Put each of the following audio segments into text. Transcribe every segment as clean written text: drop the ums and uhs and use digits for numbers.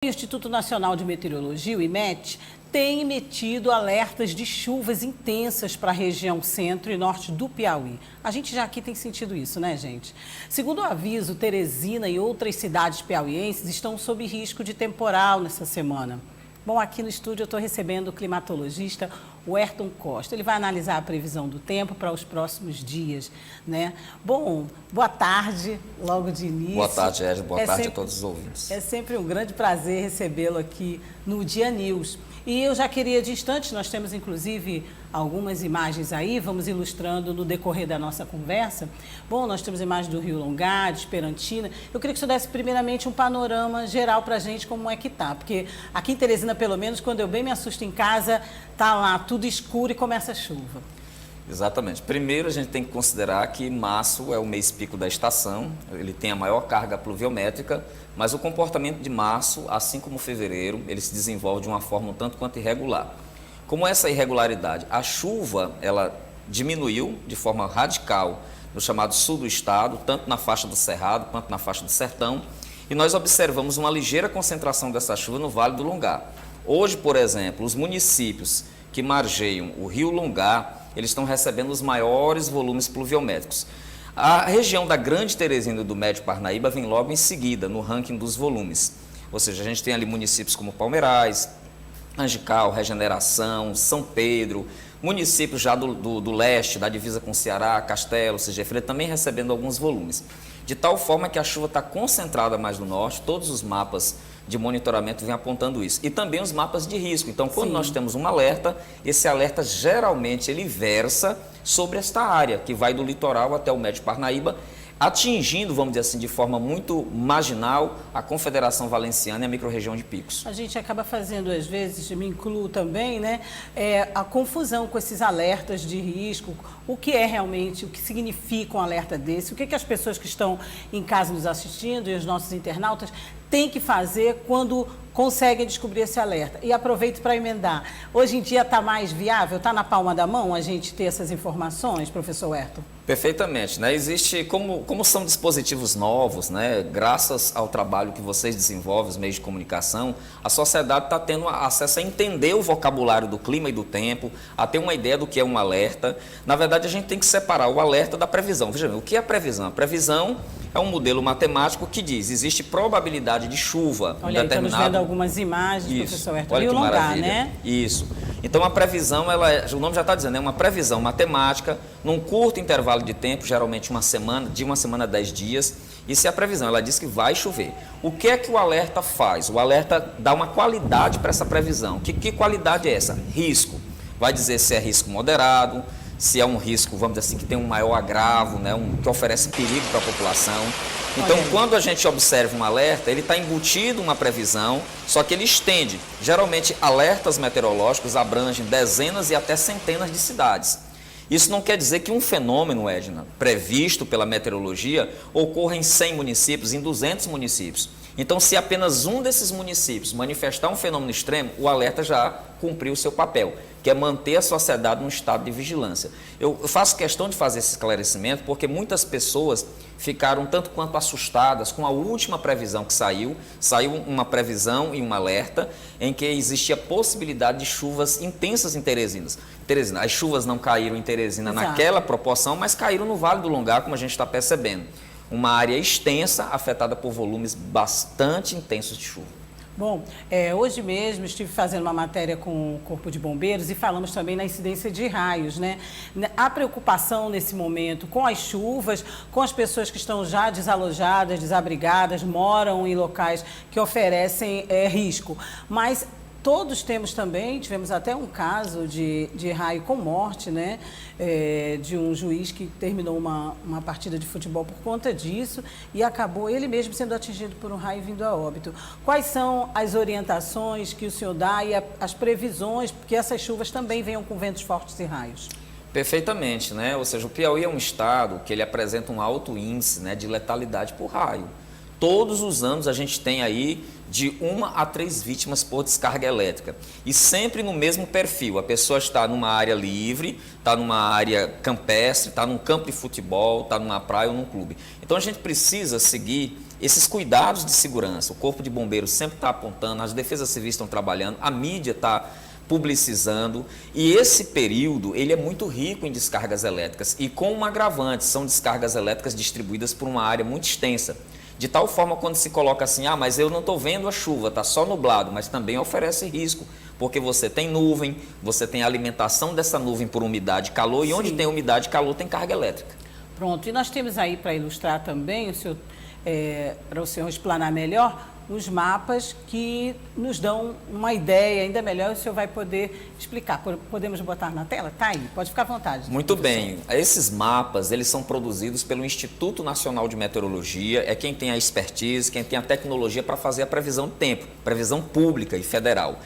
O Instituto Nacional de Meteorologia, o IMET, tem emitido alertas de chuvas intensas para a região centro e norte do Piauí. A gente já aqui tem sentido isso, né, gente? Segundo o aviso, Teresina e outras cidades piauienses estão sob risco de temporal nessa semana. Bom, aqui no estúdio eu estou recebendo o climatologista Ayrton Costa. Ele vai analisar a previsão do tempo para os próximos dias, né? Bom, boa tarde, logo de início. Boa tarde, Ed. Boa tarde a todos os ouvintes. É sempre um grande prazer recebê-lo aqui no Dia News. E eu já queria, de instante, nós temos inclusive algumas imagens aí, vamos ilustrando no decorrer da nossa conversa. Bom, nós temos imagens do Rio Longá, de Esperantina. Eu queria que o senhor desse primeiramente um panorama geral para a gente, como é que está. Porque aqui em Teresina, pelo menos, quando eu bem me assusto em casa, tá lá tudo escuro e começa a chuva. Exatamente. Primeiro, a gente tem que considerar que março é o mês pico da estação, ele tem a maior carga pluviométrica, mas o comportamento de março, assim como fevereiro, ele se desenvolve de uma forma um tanto quanto irregular. Como essa irregularidade, a chuva, ela diminuiu de forma radical no chamado sul do estado, tanto na faixa do Cerrado quanto na faixa do Sertão, e nós observamos uma ligeira concentração dessa chuva no Vale do Longá. Hoje, por exemplo, os municípios que margeiam o Rio Longá, eles estão recebendo os maiores volumes pluviométricos. A região da Grande Teresina e do Médio Parnaíba vem logo em seguida no ranking dos volumes. Ou seja, a gente tem ali municípios como Palmeirais, Angical, Regeneração, São Pedro, municípios já do leste, da divisa com Ceará, Castelo, Sigefredo, também recebendo alguns volumes. De tal forma que a chuva está concentrada mais no norte, todos os mapas de monitoramento vêm apontando isso. E também os mapas de risco. Então, quando nós temos um alerta, esse alerta geralmente ele versa sobre esta área, que vai do litoral até o Médio Parnaíba, atingindo, vamos dizer assim, de forma muito marginal, a Confederação Valenciana e a microrregião de Picos. A gente acaba fazendo, às vezes, me incluo também, né, a confusão com esses alertas de risco, o que é realmente, o que significa um alerta desse, o que as pessoas que estão em casa nos assistindo e os nossos internautas têm que fazer quando conseguem descobrir esse alerta. E aproveito para emendar. Hoje em dia está mais viável, está na palma da mão a gente ter essas informações, professor Ayrton? Perfeitamente, né? Existe, como são dispositivos novos, né? Graças ao trabalho que vocês desenvolvem, os meios de comunicação, a sociedade está tendo acesso a entender o vocabulário do clima e do tempo, a ter uma ideia do que é um alerta. Na verdade, a gente tem que separar o alerta da previsão. Veja bem, o que é a previsão? A previsão é um modelo matemático que diz, existe probabilidade de chuva. Olha, estamos vendo algumas imagens, isso, professor Ayrton. Olha Rio que Longá, maravilha. né? Isso. Então, a previsão, o nome já está dizendo, é uma previsão matemática, num curto intervalo de tempo, geralmente uma semana, de uma semana a 10 dias. E se a previsão, ela diz que vai chover. O que é que o alerta faz? O alerta dá uma qualidade para essa previsão. Que qualidade é essa? Risco. Vai dizer se é risco moderado, se é um risco, vamos dizer assim, que tem um maior agravo, né, que oferece perigo para a população. Então, quando a gente observa um alerta, ele está embutido uma previsão, só que ele estende. Geralmente, alertas meteorológicos abrangem dezenas e até centenas de cidades. Isso não quer dizer que um fenômeno, Edna, previsto pela meteorologia, ocorra em 100 municípios, em 200 municípios. Então, se apenas um desses municípios manifestar um fenômeno extremo, o alerta já cumpriu o seu papel, que é manter a sociedade num estado de vigilância. Eu faço questão de fazer esse esclarecimento porque muitas pessoas ficaram tanto quanto assustadas com a última previsão que saiu. Saiu uma previsão e um alerta em que existia possibilidade de chuvas intensas em Teresina. As chuvas não caíram em Teresina naquela proporção, mas caíram no Vale do Longá, como a gente está percebendo. Uma área extensa, afetada por volumes bastante intensos de chuva. Bom, hoje mesmo estive fazendo uma matéria com o Corpo de Bombeiros e falamos também na incidência de raios, né? A preocupação nesse momento com as chuvas, com as pessoas que estão já desalojadas, desabrigadas, moram em locais que oferecem risco, mas todos temos também, tivemos até um caso de raio com morte, né? De um juiz que terminou uma partida de futebol por conta disso e acabou ele mesmo sendo atingido por um raio vindo a óbito. Quais são as orientações que o senhor dá e as previsões, porque essas chuvas também venham com ventos fortes e raios? Perfeitamente, né? Ou seja, o Piauí é um estado que ele apresenta um alto índice, né, de letalidade por raio. Todos os anos a gente tem aí de 1 a 3 vítimas por descarga elétrica. E sempre no mesmo perfil. A pessoa está numa área livre, está numa área campestre, está num campo de futebol, está numa praia ou num clube. Então a gente precisa seguir esses cuidados de segurança. O Corpo de Bombeiros sempre está apontando, as defesas civis estão trabalhando, a mídia está publicizando, e esse período ele é muito rico em descargas elétricas e com um agravante, são descargas elétricas distribuídas por uma área muito extensa. De tal forma, quando se coloca assim, mas eu não estou vendo a chuva, está só nublado, mas também oferece risco, porque você tem nuvem, você tem a alimentação dessa nuvem por umidade e calor, e onde tem umidade e calor tem carga elétrica. Pronto, e nós temos aí para ilustrar também, para o senhor explanar melhor, os mapas que nos dão uma ideia ainda melhor, o senhor vai poder explicar. Podemos botar na tela? Tá aí, pode ficar à vontade. Muito bem, esses mapas, eles são produzidos pelo Instituto Nacional de Meteorologia, é quem tem a expertise, quem tem a tecnologia para fazer a previsão do tempo, previsão pública e federal.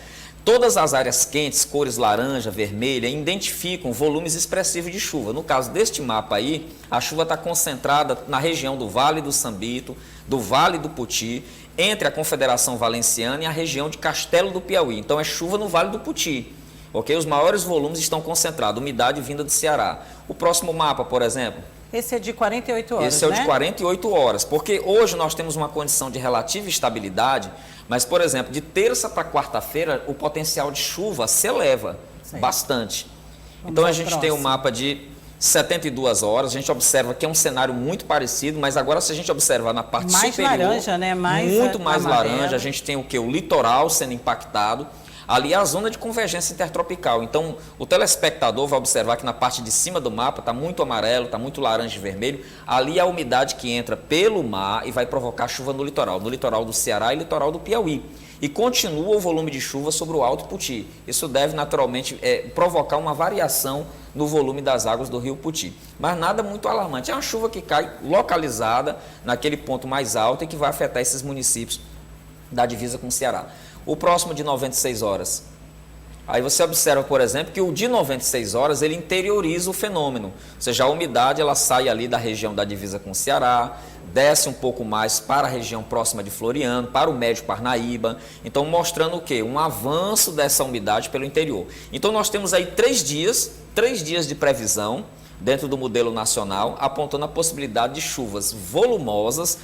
Todas as áreas quentes, cores laranja, vermelha, identificam volumes expressivos de chuva. No caso deste mapa aí, a chuva está concentrada na região do Vale do Sambito, do Vale do Puti, entre a Confederação Valenciana e a região de Castelo do Piauí. Então é chuva no Vale do Puti. Okay? Os maiores volumes estão concentrados, umidade vinda do Ceará. O próximo mapa, por exemplo... Esse é de 48 horas, Esse é o de 48 horas, porque hoje nós temos uma condição de relativa estabilidade, mas, por exemplo, de terça para quarta-feira, o potencial de chuva se eleva bastante. Então, a gente tem um mapa de 72 horas, a gente observa que é um cenário muito parecido, mas agora, se a gente observar na parte superior... Mais laranja, né? Muito mais laranja, a gente tem o quê? O litoral sendo impactado. Ali é a zona de convergência intertropical. Então, o telespectador vai observar que na parte de cima do mapa está muito amarelo, está muito laranja e vermelho. Ali é a umidade que entra pelo mar e vai provocar chuva no litoral do Ceará e litoral do Piauí. E continua o volume de chuva sobre o Alto Puti. Isso deve, naturalmente, provocar uma variação no volume das águas do rio Puti. Mas nada muito alarmante. É uma chuva que cai localizada naquele ponto mais alto e que vai afetar esses municípios da divisa com o Ceará. O próximo de 96 horas. Aí você observa, por exemplo, que o de 96 horas ele interioriza o fenômeno. Ou seja, a umidade ela sai ali da região da divisa com o Ceará, desce um pouco mais para a região próxima de Floriano, para o Médio Parnaíba. Então, mostrando o quê? Um avanço dessa umidade pelo interior. Então, nós temos aí 3 dias de previsão dentro do modelo nacional, apontando a possibilidade de chuvas volumosas,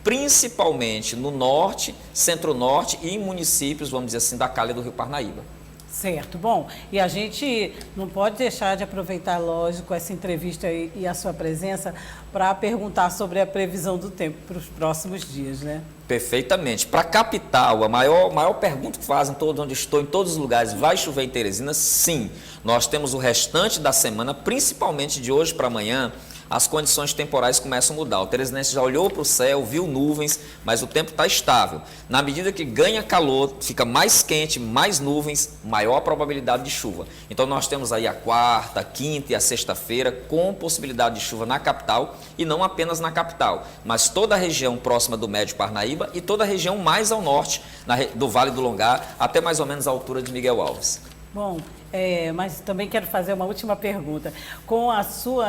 principalmente no norte, centro-norte e em municípios, vamos dizer assim, da calha do Rio Parnaíba. Certo. Bom, e a gente não pode deixar de aproveitar, lógico, essa entrevista e a sua presença para perguntar sobre a previsão do tempo para os próximos dias, né? Perfeitamente. Para a capital, a maior pergunta que fazem todos onde estou, em todos os lugares, vai chover em Teresina? Sim. Nós temos o restante da semana, principalmente de hoje para amanhã, as condições temporais começam a mudar. O teresinense já olhou para o céu, viu nuvens, mas o tempo está estável. Na medida que ganha calor, fica mais quente, mais nuvens, maior a probabilidade de chuva. Então nós temos aí a quarta, a quinta e a sexta-feira com possibilidade de chuva na capital, e não apenas na capital, mas toda a região próxima do Médio Parnaíba e toda a região mais ao norte, do Vale do Longar, até mais ou menos a altura de Miguel Alves. Bom, mas também quero fazer uma última pergunta. Com a sua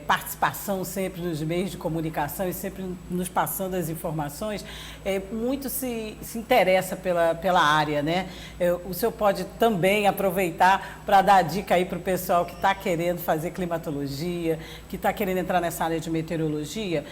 participação sempre nos meios de comunicação e sempre nos passando as informações, muito se interessa pela área, né? O senhor pode também aproveitar para dar dica aí para o pessoal que está querendo fazer climatologia, que está querendo entrar nessa área de meteorologia.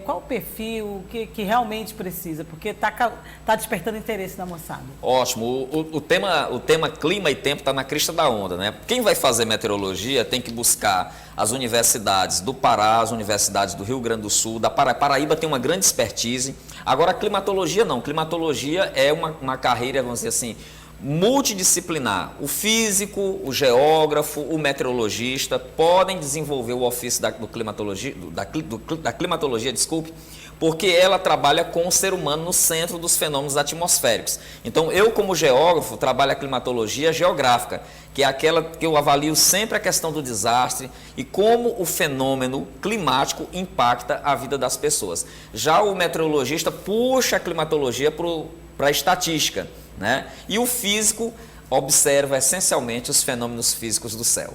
Qual o perfil que realmente precisa? Porque está despertando interesse na moçada. Ótimo. O tema clima e tempo está na crista da onda, né? Quem vai fazer meteorologia tem que buscar as universidades do Pará, as universidades do Rio Grande do Sul, da Paraíba tem uma grande expertise. Agora, a climatologia não. Climatologia é uma carreira, vamos dizer assim, multidisciplinar. O físico, o geógrafo, o meteorologista podem desenvolver o ofício da climatologia, desculpe, porque ela trabalha com o ser humano no centro dos fenômenos atmosféricos. Então, eu como geógrafo trabalho a climatologia geográfica, que é aquela que eu avalio sempre a questão do desastre e como o fenômeno climático impacta a vida das pessoas. Já o meteorologista puxa a climatologia para a estatística, né? E o físico observa essencialmente os fenômenos físicos do céu.